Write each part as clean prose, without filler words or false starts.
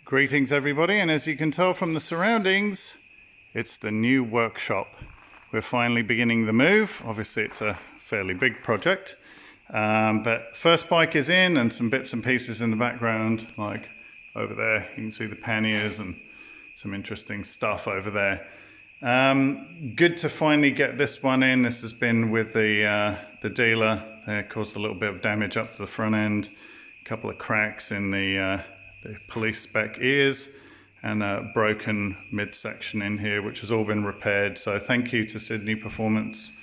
Greetings everybody, and as you can tell from the surroundings, it's the new workshop. We're finally beginning the move. Obviously it's a fairly big project, but first bike is in and some bits and pieces in the background, like over there you can see the panniers and some interesting stuff over there. Good to finally get this one in. This has been with the dealer. It caused a little bit of damage up to the front end, a couple of cracks in the police spec ears, and a broken midsection in here, which has all been repaired. So thank you to Sydney Performance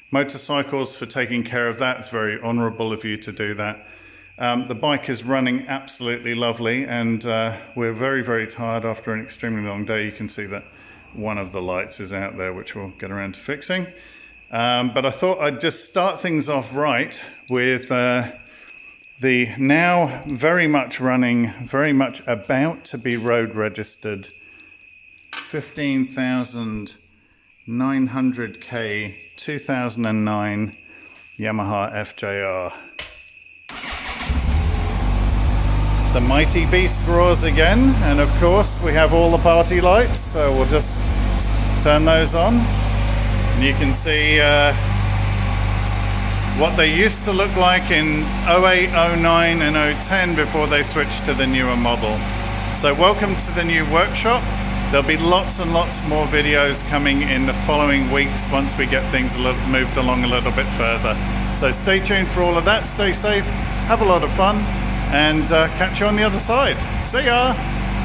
Motorcycles for taking care of that. It's very honourable of you to do that. The bike is running absolutely lovely, and we're very, very tired after an extremely long day. You can see that one of the lights is out there, which we'll get around to fixing. But I thought I'd just start things off right with the now very much running, very much about to be road registered 15,900K 2009 Yamaha FJR. The mighty beast roars again, and of course we have all the party lights, so we'll just turn those on. And you can see what they used to look like in 08, 09 and 010 before they switched to the newer model. So welcome to the new workshop. There'll be lots and lots more videos coming in the following weeks once we get things moved along a little bit further. So stay tuned for all of that, stay safe, have a lot of fun, and catch you on the other side. See ya!